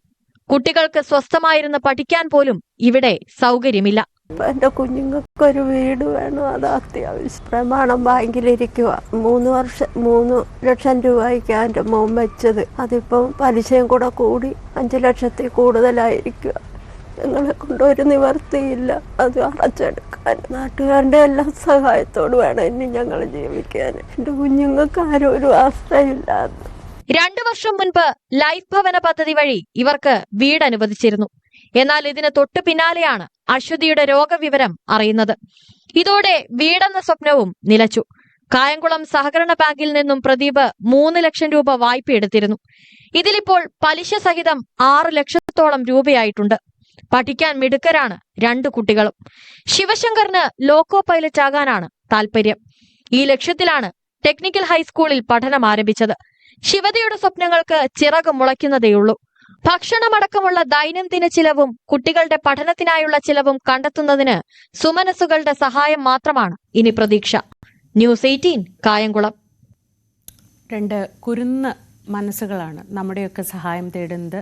Speaker 10: കുട്ടികൾക്ക് സ്വസ്ഥമായിരുന്ന് പഠിക്കാൻ പോലും ഇവിടെ സൗകര്യമില്ല.
Speaker 15: എന്റെ കുഞ്ഞുങ്ങൾക്കൊരു വീട് വേണം, അത് അത്യാവശ്യം. പ്രമാണം ബാങ്കിലിരിക്കുക. 3 ലക്ഷം രൂപയ്ക്കാണ് എൻ്റെ മോൻ വെച്ചത്. അതിപ്പം പലിശയും കൂടെ കൂടി 5 ലക്ഷത്തിൽ കൂടുതലായിരിക്കുക. ഞങ്ങളെ കൊണ്ട് ഒരു നിവർത്തിയില്ല അത് അടച്ചെടുക്കാൻ. നാട്ടുകാരുടെ എല്ലാ സഹായത്തോട് വേണം ഇനി ഞങ്ങൾ ജീവിക്കാൻ. എൻ്റെ കുഞ്ഞുങ്ങൾക്ക് ആരും ഒരു ആശ്രയമില്ലാതെ.
Speaker 10: 2 വർഷം മുൻപ് ലൈഫ് ഭവന പദ്ധതി വഴി ഇവർക്ക് വീട് അനുവദിച്ചിരുന്നു. എന്നാൽ ഇതിന് തൊട്ടു പിന്നാലെയാണ് അശ്വതിയുടെ രോഗവിവരം അറിയുന്നത്. ഇതോടെ വീടെന്ന സ്വപ്നവും നിലച്ചു. കായംകുളം സഹകരണ ബാങ്കിൽ നിന്നും പ്രദീപ് 3 ലക്ഷം രൂപ വായ്പ എടുത്തിരുന്നു. ഇതിലിപ്പോൾ പലിശ സഹിതം 6 ലക്ഷത്തോളം രൂപയായിട്ടുണ്ട്. പഠിക്കാൻ മിടുക്കരാണ് 2 കുട്ടികളും. ശിവശങ്കറിന് ലോക്കോ പൈലറ്റ് ആകാനാണ് താല്പര്യം. ഈ ലക്ഷ്യത്തിലാണ് ടെക്നിക്കൽ ഹൈസ്കൂളിൽ പഠനം ആരംഭിച്ചത്. ശിവതയുടെ സ്വപ്നങ്ങൾക്ക് ചിറക് മുളയ്ക്കുന്നതേയുള്ളൂ. ഭക്ഷണമടക്കമുള്ള ദൈനംദിന ചിലവും കുട്ടികളുടെ പഠനത്തിനായുള്ള ചിലവും കണ്ടെത്തുന്നതിന് സുമനസ്സുകളുടെ സഹായം മാത്രമാണ് ഇനി പ്രതീക്ഷ. ന്യൂസ് 18 കായംകുളം.
Speaker 1: 2 കുരുന്ന് മനസ്സുകളാണ് നമ്മുടെയൊക്കെ സഹായം തേടുന്നത്.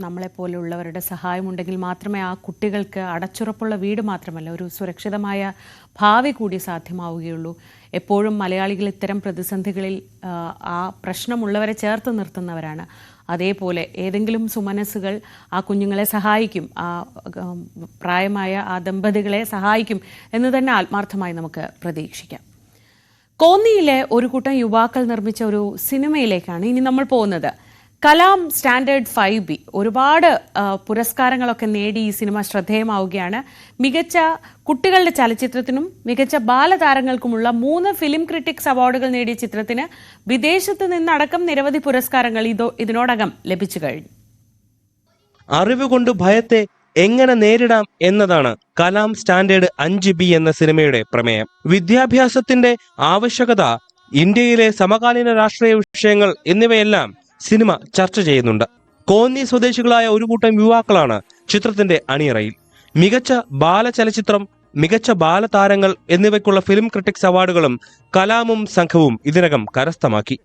Speaker 1: നമ്മളെപ്പോലുള്ളവരുടെ സഹായമുണ്ടെങ്കിൽ മാത്രമേ ആ കുട്ടികൾക്ക് അടച്ചുറപ്പുള്ള വീട് മാത്രമല്ല, ഒരു സുരക്ഷിതമായ ഭാവി കൂടി സാധ്യമാവുകയുള്ളൂ. എപ്പോഴും മലയാളികൾ ഇത്തരം പ്രതിസന്ധികളിൽ ആ പ്രശ്നമുള്ളവരെ ചേർത്ത് നിർത്തുന്നവരാണ്. അതേപോലെ ഏതെങ്കിലും സുമനസ്സുകൾ ആ കുഞ്ഞുങ്ങളെ സഹായിക്കും, ആ പ്രായമായ ആ ദമ്പതികളെ സഹായിക്കും എന്ന് തന്നെ ആത്മാർത്ഥമായി നമുക്ക് പ്രതീക്ഷിക്കാം. കോന്നിയിലെ ഒരു കൂട്ടം യുവാക്കൾ നിർമ്മിച്ച ഒരു സിനിമയിലേക്കാണ് ഇനി നമ്മൾ പോകുന്നത്. കലാം സ്റ്റാൻഡേർഡ് 5B ഒരുപാട് പുരസ്കാരങ്ങളൊക്കെ നേടി ഈ സിനിമ ശ്രദ്ധേയമാവുകയാണ്. മികച്ച കുട്ടികളുടെ ചലച്ചിത്രത്തിനും മികച്ച ബാലതാരങ്ങൾക്കുമുള്ള 3 ഫിലിം ക്രിറ്റിക്സ് അവാർഡുകൾ നേടിയ ചിത്രത്തിന് വിദേശത്ത് നിന്നടക്കം നിരവധി പുരസ്കാരങ്ങൾ ഇതിനോടകം ലഭിച്ചു കഴിഞ്ഞു.
Speaker 8: അറിവുകൊണ്ട് ഭയത്തെ എങ്ങനെ നേരിടാം എന്നതാണ് കലാം സ്റ്റാൻഡേർഡ് 5B എന്ന സിനിമയുടെ പ്രമേയം. വിദ്യാഭ്യാസത്തിന്റെ ആവശ്യകത, ഇന്ത്യയിലെ സമകാലീന രാഷ്ട്രീയ വിഷയങ്ങൾ എന്നിവയെല്ലാം സിനിമ ചർച്ച ചെയ്യുന്നുണ്ട്. കോന്നി സ്വദേശികളായ ഒരു കൂട്ടം യുവാക്കളാണ് ചിത്രത്തിന്റെ അണിയറയിൽ. മികച്ച ബാലചലച്ചിത്രം, മികച്ച ബാലതാരങ്ങൾ എന്നിവയ്ക്കുള്ള ഫിലിം ക്രിറ്റിക്സ് അവാർഡുകളും കലാമും സംഘവും ഇതിനകം കരസ്ഥമാക്കി.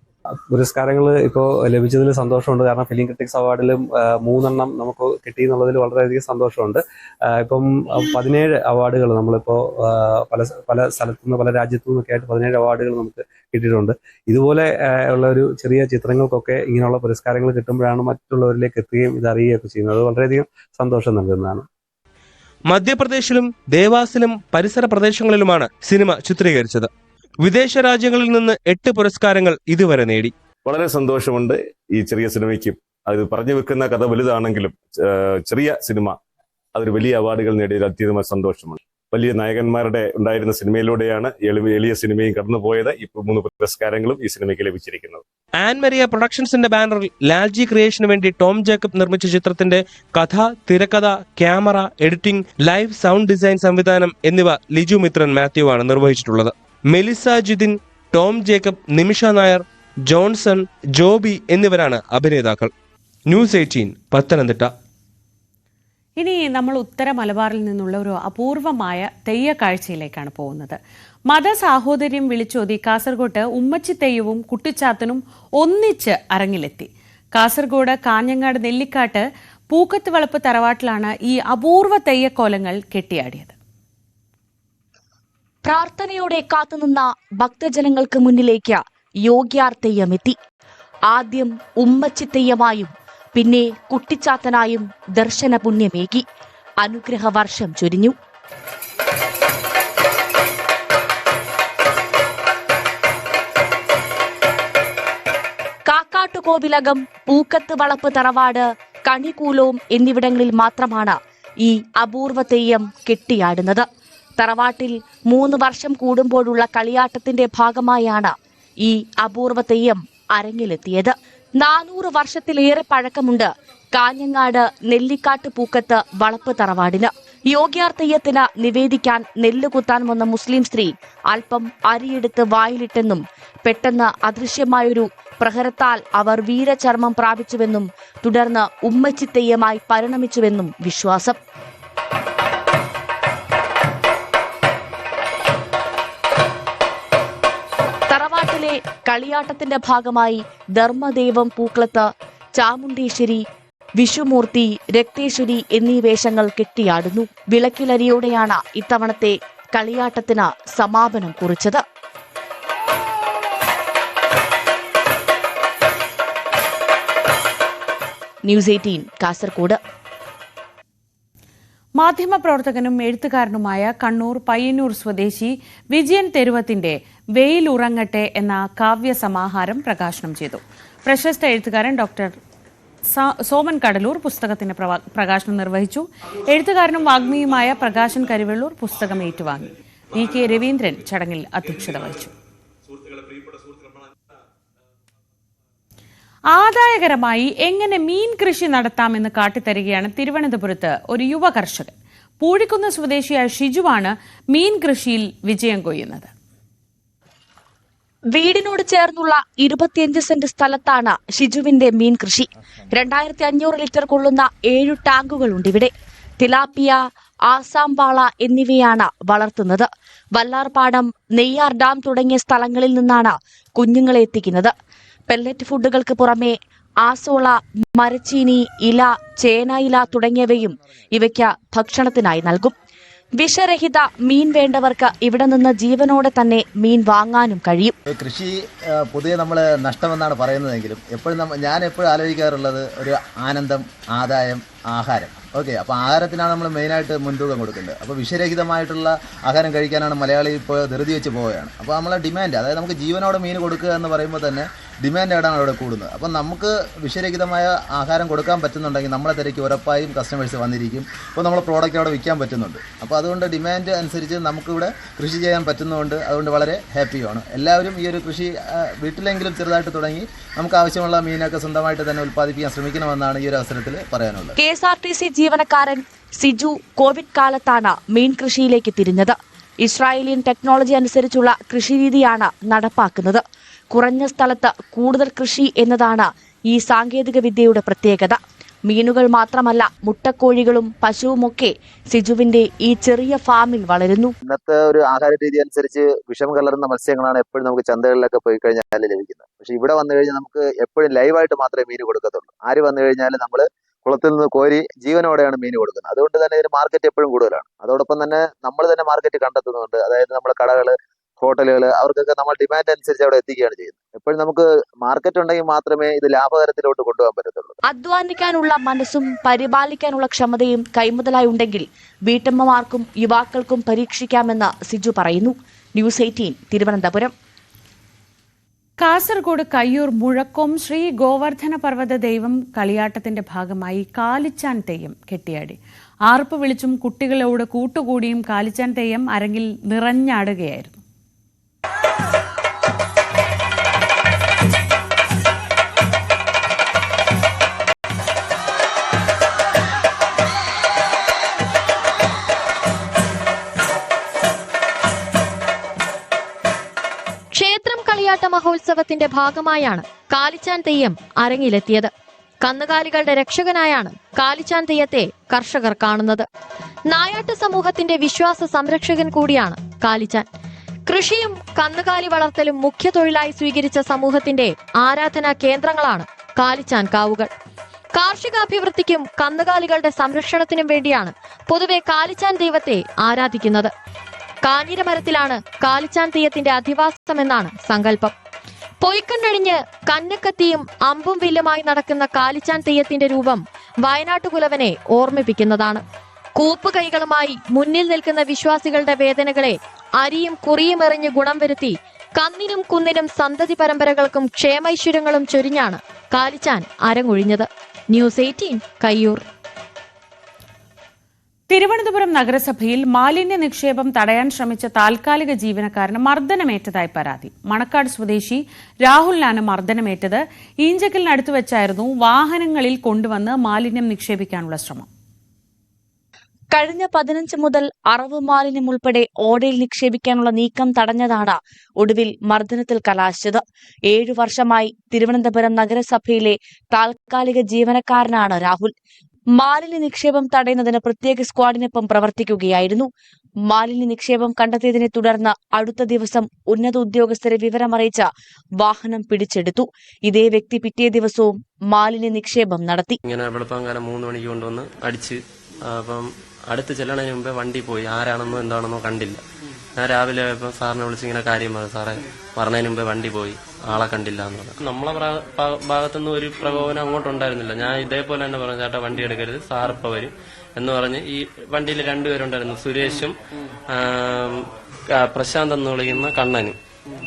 Speaker 16: പുരസ്കാരങ്ങൾ ഇപ്പോൾ ലഭിച്ചതിൽ സന്തോഷമുണ്ട്. കാരണം ഫിലിം ക്രിറ്റിക്സ് അവാർഡിലും 3 എണ്ണം നമുക്ക് കിട്ടി എന്നുള്ളതിൽ വളരെയധികം സന്തോഷമുണ്ട്. ഇപ്പം 17 അവാർഡുകൾ നമ്മളിപ്പോൾ പല സ്ഥലത്തുനിന്ന് പല രാജ്യത്തു നിന്നൊക്കെ ആയിട്ട് 17 അവാർഡുകൾ നമുക്ക് കിട്ടിയിട്ടുണ്ട്. ഇതുപോലെ ഉള്ള ഒരു ചെറിയ ചിത്രങ്ങൾക്കൊക്കെ ഇങ്ങനെയുള്ള പുരസ്കാരങ്ങൾ കിട്ടുമ്പോഴാണ് മറ്റുള്ളവരിലേക്ക് എത്തുകയും ഇതറിയുകയൊക്കെ ചെയ്യുന്നത്. അത് വളരെയധികം സന്തോഷം നൽകുന്നതാണ്.
Speaker 8: മധ്യപ്രദേശിലും ദേവാസിലും പരിസര പ്രദേശങ്ങളിലുമാണ് സിനിമ ചിത്രീകരിച്ചത്. വിദേശ രാജ്യങ്ങളിൽ നിന്ന് 8 പുരസ്കാരങ്ങൾ ഇതുവരെ നേടി.
Speaker 17: വളരെ സന്തോഷമുണ്ട് ഈ ചെറിയ സിനിമയ്ക്ക്. അത് പറഞ്ഞു വെക്കുന്ന കഥ വലുതാണെങ്കിലും ചെറിയ സിനിമ അതൊരു വലിയ അവാർഡുകൾ നേടിയ അത്യധികമായ സന്തോഷമാണ്. വലിയ നായകന്മാരുടെ ഉണ്ടായിരുന്ന സിനിമയിലൂടെയാണ് എളിയ സിനിമയും കടന്നുപോയത്. ഇപ്പോൾ 3 പുരസ്കാരങ്ങളും ഈ സിനിമയ്ക്ക് ലഭിച്ചിരിക്കുന്നത്.
Speaker 8: ആൻ മരിയ പ്രൊഡക്ഷൻസിന്റെ ബാനറിൽ ലാൽജി ക്രിയേഷന് വേണ്ടി ടോം ജേക്കബ് നിർമ്മിച്ച ചിത്രത്തിന്റെ കഥ, തിരക്കഥ, camera, editing, live sound design, സംവിധാനം എന്നിവ ലിജു മിത്രൻ മാത്യു ആണ് നിർവഹിച്ചിട്ടുള്ളത്. മെലിസ ജിതിൻ, ടോം ജേക്കബ്, നിമിഷ നായർ, ജോൺസൺ, ജോബി എന്നിവരാണ് അഭിനേതാക്കൾ. ന്യൂസ് 18 പത്തനംതിട്ട.
Speaker 1: ഇനി നമ്മൾ ഉത്തര മലബാറിൽ നിന്നുള്ള ഒരു അപൂർവമായ തെയ്യക്കാഴ്ചയിലേക്കാണ് പോകുന്നത്. മതസാഹോദര്യം വിളിച്ചോതി കാസർഗോഡ് ഉമ്മച്ചി തെയ്യവും കുട്ടിച്ചാത്തനും ഒന്നിച്ച് അരങ്ങിലെത്തി. കാസർഗോഡ് കാഞ്ഞങ്ങാട് നെല്ലിക്കാട്ട് പൂക്കത്ത് വളപ്പ് തറവാട്ടിലാണ് ഈ അപൂർവ തെയ്യക്കോലങ്ങൾ കെട്ടിയാടിയത്.
Speaker 18: പ്രാർത്ഥനയോടെ കാത്തുനിന്ന ഭക്തജനങ്ങൾക്ക് മുന്നിലേക്ക് യോഗ്യാർ തെയ്യമെത്തി. ആദ്യം ഉമ്മച്ചി തെയ്യമായും പിന്നെ കുട്ടിച്ചാത്തനായും ദർശന പുണ്യമേകി. അനുഗ്രഹ വർഷം ചൊരിഞ്ഞു. കാക്കാട്ടുകോവിലകം, പൂക്കത്ത് വളപ്പ് തറവാട്, കണികൂലോം എന്നിവിടങ്ങളിൽ മാത്രമാണ് ഈ അപൂർവ തെയ്യം കെട്ടിയാടുന്നത്. തറവാട്ടിൽ 3 വർഷം കൂടുമ്പോഴുള്ള കളിയാട്ടത്തിന്റെ ഭാഗമായാണ് ഈ അപൂർവ തെയ്യം അരങ്ങിലെത്തിയത്. 400 വർഷത്തിലേറെ പഴക്കമുണ്ട് കാഞ്ഞങ്ങാട് നെല്ലിക്കാട്ട് പൂക്കത്ത് വളപ്പ് തറവാടിന്. യോഗ്യാർ തെയ്യത്തിന് നിവേദിക്കാൻ നെല്ല് കുത്താൻ വന്ന മുസ്ലിം സ്ത്രീ അല്പം അരിയെടുത്ത് വായിലിട്ടെന്നും പെട്ടെന്ന് അദൃശ്യമായൊരു പ്രഹരത്താൽ അവർ വീരചർമ്മം പ്രാപിച്ചുവെന്നും തുടർന്ന് ഉമ്മച്ചി തെയ്യമായി പരിണമിച്ചുവെന്നും വിശ്വാസം. തറവാട്ടിലെ കളിയാട്ടത്തിന്റെ ഭാഗമായി ധർമ്മദേവം പൂക്കളത്ത്, ചാമുണ്ടേശ്വരി, വിഷുമൂർത്തി, രക്തേശ്വരി എന്നീ വേഷങ്ങൾ കെട്ടിയാടുന്നു. വിളക്കിലരിയോടെയാണ് ഇത്തവണത്തെ കളിയാട്ടത്തിന് സമാപനം കുറിച്ചത്. ന്യൂസ് 18 കാസർഗോഡ്.
Speaker 1: മാധ്യമപ്രവർത്തകനും എഴുത്തുകാരനുമായ കണ്ണൂർ പയ്യന്നൂർ സ്വദേശി വിജയൻ തെരുവത്തിന്റെ വെയിലുറങ്ങട്ടെ എന്ന കാവ്യ സമാഹാരം പ്രകാശനം ചെയ്തു. പ്രശസ്ത എഴുത്തുകാരൻ ഡോക്ടർ സോമൻ കടലൂർ പുസ്തകത്തിന്റെ പ്രകാശനം നിർവഹിച്ചു. എഴുത്തുകാരനും വാഗ്മിയുമായ പ്രകാശൻ കരിവെള്ളൂർ പുസ്തകം ഏറ്റുവാങ്ങി. VK രവീന്ദ്രൻ ചടങ്ങിൽ അധ്യക്ഷത വഹിച്ചു. ആദായകരമായി എങ്ങനെ മീൻ കൃഷി നടത്താമെന്ന് കാട്ടിത്തരികയാണ് തിരുവനന്തപുരത്ത് ഒരു യുവ കർഷകൻ. പൂഴിക്കുന്ന് സ്വദേശിയായ ഷിജുവാണ് മീൻ കൃഷിയിൽ വിജയം കൊയ്യുന്നത്.
Speaker 18: വീടിനോട് ചേർന്നുള്ള 25 സെന്റ് സ്ഥലത്താണ് ഷിജുവിന്റെ മീൻ കൃഷി. 2500 ലിറ്റർ കൊള്ളുന്ന 7 ടാങ്കുകളുണ്ട് ഇവിടെ. തിലാപ്പിയ, ആസാം വാള എന്നിവയാണ് വളർത്തുന്നത്. വല്ലാർപാടം, നെയ്യാർ ഡാം തുടങ്ങിയ സ്ഥലങ്ങളിൽ നിന്നാണ് കുഞ്ഞുങ്ങളെ എത്തിക്കുന്നത്. പെല്ലറ്റ് ഫുഡുകൾക്ക് പുറമെ ആസോള, മരച്ചീനി, ഇല, ചേന ഇല തുടങ്ങിയവയും ഇവയ്ക്ക് ഭക്ഷണത്തിനായി നൽകും. വിഷരഹിത മീൻ വേണ്ടവർക്ക് ഇവിടെ നിന്ന് ജീവനോടെ തന്നെ മീൻ വാങ്ങാനും കഴിയും.
Speaker 19: കൃഷി പൊതുവെ നമ്മൾ നഷ്ടമെന്നാണ് പറയുന്നതെങ്കിലും ഞാൻ എപ്പോഴും ആലോചിക്കാറുള്ളത് ഒരു ആനന്ദം, ആദായം, ആഹാരം. ഓക്കെ, അപ്പോൾ ആഹാരത്തിനാണ് നമ്മൾ മെയിനായിട്ട് മുൻതൂക്കം കൊടുക്കേണ്ടത്. അപ്പോൾ വിഷരഹിതമായിട്ടുള്ള ആഹാരം കഴിക്കാനാണ് മലയാളി ഇപ്പോൾ ധൃതി വെച്ച് പോവുകയാണ്. അപ്പോൾ നമ്മളെ ഡിമാൻഡ്, അതായത് നമുക്ക് ജീവനോടെ മീൻ കൊടുക്കുക എന്ന് പറയുമ്പോൾ തന്നെ ഡിമാൻഡ് ആയിട്ടാണ് അവിടെ കൂടുന്നത്. അപ്പം നമുക്ക് വിഷരഹിതമായ ആഹാരം കൊടുക്കാൻ പറ്റുന്നുണ്ടെങ്കിൽ നമ്മളെ തിരക്ക് ഉറപ്പായും കസ്റ്റമേഴ്സ് വന്നിരിക്കും. അപ്പോൾ നമ്മളെ പ്രോഡക്റ്റ് അവിടെ വിൽക്കാൻ പറ്റുന്നുണ്ട്. അപ്പോൾ അതുകൊണ്ട് ഡിമാൻഡ് അനുസരിച്ച് നമുക്കിവിടെ കൃഷി ചെയ്യാൻ പറ്റുന്നതുകൊണ്ട് അതുകൊണ്ട് വളരെ ഹാപ്പിയാണ്. എല്ലാവരും ഈ ഒരു കൃഷി വീട്ടിലെങ്കിലും ചെറുതായിട്ട് തുടങ്ങി നമുക്ക് ആവശ്യമുള്ള മീനൊക്കെ സ്വന്തമായിട്ട് തന്നെ ഉൽപ്പാദിപ്പിക്കാൻ ശ്രമിക്കണമെന്നാണ് ഈ ഒരു അവസരത്തിൽ പറയാനുള്ളത്.
Speaker 18: KSRTC ജീവനക്കാരൻ സിജു കോവിഡ് കാലത്താണ് മീൻ കൃഷിയിലേക്ക് തിരിഞ്ഞത്. ഇസ്രായേലിയൻ ടെക്നോളജി അനുസരിച്ചുള്ള കൃഷിരീതിയാണ് നടപ്പാക്കുന്നത്. കുറഞ്ഞ സ്ഥലത്ത് കൂടുതൽ കൃഷി എന്നതാണ് ഈ സാങ്കേതിക വിദ്യയുടെ പ്രത്യേകത. മീനുകൾ മാത്രമല്ല, മുട്ടക്കോഴികളും പശുവുമൊക്കെ സിജുവിന്റെ ഈ ചെറിയ ഫാമിൽ വളരുന്നു.
Speaker 19: ഇന്നത്തെ ഒരു ആഹാര രീതി അനുസരിച്ച് വിഷം കലർന്ന മത്സ്യങ്ങളാണ് എപ്പോഴും നമുക്ക് ചന്തകളിലൊക്കെ പോയി കഴിഞ്ഞാൽ ലഭിക്കുന്നത്. പക്ഷെ ഇവിടെ വന്നു കഴിഞ്ഞാൽ നമുക്ക് എപ്പോഴും ലൈവായിട്ട് മാത്രമേ മീൻ കൊടുക്കത്തുള്ളൂ. ആര് വന്നു കഴിഞ്ഞാൽ നമ്മൾ കുളത്തിൽ നിന്ന് കോരി ജീവനോടെയാണ് മീൻ കൊടുക്കുന്നത്. അതുകൊണ്ട് തന്നെ ഇതിന് മാർക്കറ്റ് എപ്പോഴും കൂടുതലാണ്. അതോടൊപ്പം തന്നെ നമ്മൾ തന്നെ മാർക്കറ്റ് കണ്ടെത്തുന്നുണ്ട്. അതായത് നമ്മുടെ കടകൾ, ഹോട്ടലുകൾ, അവർക്കൊക്കെ നമ്മൾ ഡിമാൻഡ് അനുസരിച്ച് അവിടെ എത്തിക്കുകയാണ് ചെയ്യുന്നത്. എപ്പോഴും നമുക്ക് മാർക്കറ്റ് ഉണ്ടെങ്കിൽ മാത്രമേ ഇത് ലാഭകരത്തിലോട്ട് കൊണ്ടുപോകാൻ പറ്റത്തുള്ളൂ.
Speaker 18: അധ്വാനിക്കാനുള്ള മനസ്സും പരിപാലിക്കാനുള്ള ക്ഷമതയും കൈമുതലായി ഉണ്ടെങ്കിൽ വീട്ടമ്മമാർക്കും യുവാക്കൾക്കും പരീക്ഷിക്കാമെന്ന് സിജു പറയുന്നു. ന്യൂസ് 18 തിരുവനന്തപുരം.
Speaker 1: കാസർഗോഡ് കയ്യൂർ മുഴക്കോം ശ്രീ ഗോവർദ്ധന പർവ്വത ദൈവം കളിയാട്ടത്തിന്റെ ഭാഗമായി കാലിച്ചാൻ തെയ്യം കെട്ടിയാടി. ആർപ്പ് വിളിച്ചും കുട്ടികളോട് കൂട്ടുകൂടിയും കാലിച്ചാൻ തെയ്യം അരങ്ങിൽ നിറഞ്ഞാടുകയായിരുന്നു.
Speaker 10: ക്ഷേത്രം കളിയാട്ട മഹോത്സവത്തിന്റെ ഭാഗമായാണ് കാലിച്ചാൻ തെയ്യം അരങ്ങിലെത്തിയത്. കന്നുകാലികളുടെ രക്ഷകനായാണ് കാലിച്ചാൻ തെയ്യത്തെ കർഷകർ കാണുന്നത്. നായാട്ട് സമൂഹത്തിന്റെ വിശ്വാസ സംരക്ഷകൻ കൂടിയാണ് കാലിച്ചാൻ. കൃഷിയും കന്നുകാലി വളർത്തലും മുഖ്യ തൊഴിലായി സ്വീകരിച്ച സമൂഹത്തിന്റെ ആരാധനാ കേന്ദ്രങ്ങളാണ് കാലിച്ചാൻ കാവുകൾ. കാർഷികാഭിവൃദ്ധിക്കും കന്നുകാലികളുടെ സംരക്ഷണത്തിനും വേണ്ടിയാണ് പൊതുവെ കാലിച്ചാൻ ദൈവത്തെ ആരാധിക്കുന്നത്. കാഞ്ഞിരമരത്തിലാണ് കാലിച്ചാൻ തെയ്യത്തിന്റെ അധിവാസമെന്നാണ് സങ്കല്പം. പൊയ്ക്കണ്ണഴിഞ്ഞ് കന്നക്കത്തിയും അമ്പും വില്ലുമായി നടക്കുന്ന കാലിച്ചാൻ തെയ്യത്തിന്റെ രൂപം വയനാട്ടുകുലവനെ ഓർമ്മിപ്പിക്കുന്നതാണ്. കൂപ്പുകൈകളുമായി മുന്നിൽ നിൽക്കുന്ന വിശ്വാസികളുടെ വേദനകളെ അരിയും കുറിയും എറിഞ്ഞ് ഗുണം വരുത്തി കന്നിനും കുന്നിനും സന്തതി പരമ്പരകൾക്കും ക്ഷേമൈശ്വര്യങ്ങളും ചൊരിഞ്ഞാണ് കാലിച്ചാൻ അരങ്ങൊഴിഞ്ഞത്. ന്യൂസ് 18 കയ്യൂർ.
Speaker 1: തിരുവനന്തപുരം നഗരസഭയിൽ മാലിന്യ നിക്ഷേപം തടയാൻ ശ്രമിച്ച താൽക്കാലിക ജീവനക്കാരന് മർദ്ദനമേറ്റതായി പരാതി. മണക്കാട് സ്വദേശി രാഹുലിനാണ് മർദ്ദനമേറ്റത്. ഈഞ്ചക്കലിനടുത്ത് വെച്ചായിരുന്നു വാഹനങ്ങളിൽ കൊണ്ടുവന്ന് മാലിന്യം നിക്ഷേപിക്കാനുള്ള ശ്രമം.
Speaker 18: കഴിഞ്ഞ 15 മുതൽ അറവ് മാലിന്യം ഉൾപ്പെടെ ഓടയിൽ നിക്ഷേപിക്കാനുള്ള നീക്കം തടഞ്ഞതാണ് ഒടുവിൽ മർദ്ദനത്തിൽ കലാശിച്ചത്. 7 വർഷമായി തിരുവനന്തപുരം നഗരസഭയിലെ താൽക്കാലിക ജീവനക്കാരനാണ് രാഹുൽ. മാലിന്യ നിക്ഷേപം തടയുന്നതിന് പ്രത്യേക സ്ക്വാഡിനൊപ്പം പ്രവർത്തിക്കുകയായിരുന്നു. മാലിന്യ നിക്ഷേപം കണ്ടെത്തിയതിനെ തുടർന്ന് അടുത്ത ദിവസം ഉന്നത ഉദ്യോഗസ്ഥരെ വിവരമറിയിച്ച വാഹനം പിടിച്ചെടുത്തു. ഇതേ വ്യക്തി പിറ്റേ ദിവസവും മാലിന്യ നിക്ഷേപം നടത്തി.
Speaker 20: ഇങ്ങനെ വെളുപ്പാങ്കാലം 3 മണിക്ക് കൊണ്ടുവന്ന് അടിച്ച്, അപ്പം അടുത്ത് ചെല്ലണതിന് മുമ്പേ വണ്ടി പോയി. ആരാണെന്നോ എന്താണെന്നോ കണ്ടില്ല. ഞാൻ രാവിലെ ഇപ്പം സാറിനെ വിളിച്ചിങ്ങനെ കാര്യം പറഞ്ഞു. സാറേ പറഞ്ഞതിന് മുമ്പേ വണ്ടി പോയി, ആളെ കണ്ടില്ല എന്ന് പറഞ്ഞു. നമ്മളെ ഭാഗത്തുനിന്ന് ഒരു പ്രകോപനം അങ്ങോട്ടുണ്ടായിരുന്നില്ല. ഞാൻ ഇതേപോലെ തന്നെ പറഞ്ഞു, ചേട്ടാ വണ്ടി എടുക്കരുത്, സാറിപ്പോൾ വരും എന്ന് പറഞ്ഞ് ഈ വണ്ടിയിൽ 2 പേരുണ്ടായിരുന്നു. സുരേഷും പ്രശാന്ത് എന്ന് വിളിക്കുന്ന കണ്ണനും.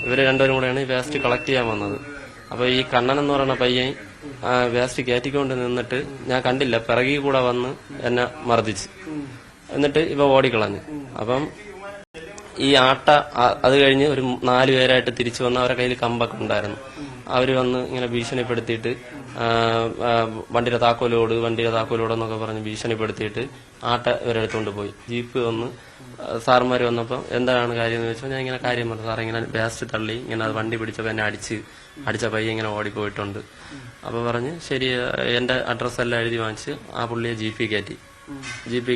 Speaker 20: ഇവര് 2 പേരും കൂടെയാണ് ഈ വേസ്റ്റ് കളക്ട് ചെയ്യാൻ വന്നത്. അപ്പൊ ഈ കണ്ണൻ എന്ന് പറയുന്ന പയ്യൻ വേസ്റ്റ് കയറ്റിക്കൊണ്ട് നിന്നിട്ട് ഞാൻ കണ്ടില്ല, പിറകിൽ കൂടെ വന്ന് എന്നെ മർദ്ദിച്ച്. എന്നിട്ട് ഇവ ഓടിക്കളഞ്ഞു. അപ്പം ഈ ആട്ട അത് കഴിഞ്ഞ് ഒരു 4 പേരായിട്ട് തിരിച്ചു വന്ന് അവരുടെ കയ്യിൽ കമ്പൊക്കെ ഉണ്ടായിരുന്നു. അവർ വന്ന് ഇങ്ങനെ ഭീഷണിപ്പെടുത്തിയിട്ട് വണ്ടിയുടെ താക്കോലോടെന്നൊക്കെ പറഞ്ഞ് ഭീഷണിപ്പെടുത്തിയിട്ട് ആട്ട ഇവരെടുത്തുകൊണ്ട് പോയി. ജീപ്പ് വന്ന് സാറുമാർ വന്നപ്പോൾ എന്താണ് കാര്യം എന്ന് വെച്ചാൽ ഞാൻ ഇങ്ങനെ കാര്യം പറഞ്ഞു, സാറേ ഇങ്ങനെ വേസ്റ്റ് തള്ളി ഇങ്ങനെ അത് വണ്ടി പിടിച്ചപ്പോൾ എന്നെ അടിച്ച പയ്യ ഇങ്ങനെ ഓടിപ്പോയിട്ടുണ്ട്. അപ്പോൾ പറഞ്ഞ് ശരി, എൻ്റെ അഡ്രസ്സെല്ലാം എഴുതി വാങ്ങിച്ച് ആ പുള്ളിയെ ജീപ്പി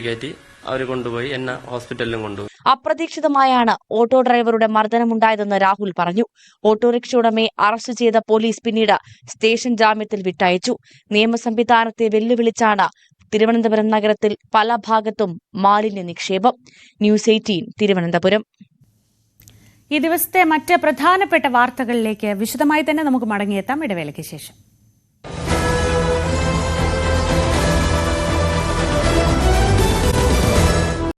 Speaker 20: കയറ്റി അവർ കൊണ്ടുപോയി എന്നെ ഹോസ്പിറ്റലിലും കൊണ്ടുപോയി.
Speaker 18: അപ്രതീക്ഷിതമായാണ് ഓട്ടോ ഡ്രൈവറുടെ മർദ്ദനമുണ്ടായതെന്ന് രാഹുൽ പറഞ്ഞു. ഓട്ടോറിക്ഷ ഉടമയെ അറസ്റ്റ് ചെയ്ത പോലീസ് പിന്നീട് സ്റ്റേഷൻ ജാമ്യത്തിൽ വിട്ടയച്ചു. നിയമസംവിധാനത്തെ വെല്ലുവിളിച്ചാണ് തിരുവനന്തപുരം നഗരത്തിൽ പല ഭാഗത്തും മാലിന്യ നിക്ഷേപം. ന്യൂസ് 18 തിരുവനന്തപുരം.
Speaker 1: ഈ ദിവസത്തെ മറ്റ് പ്രധാനപ്പെട്ട വാർത്തകളിലേക്ക് വിശദമായി തന്നെ നമുക്ക് മടങ്ങിയെത്താം ഇടവേളയ്ക്ക് ശേഷം.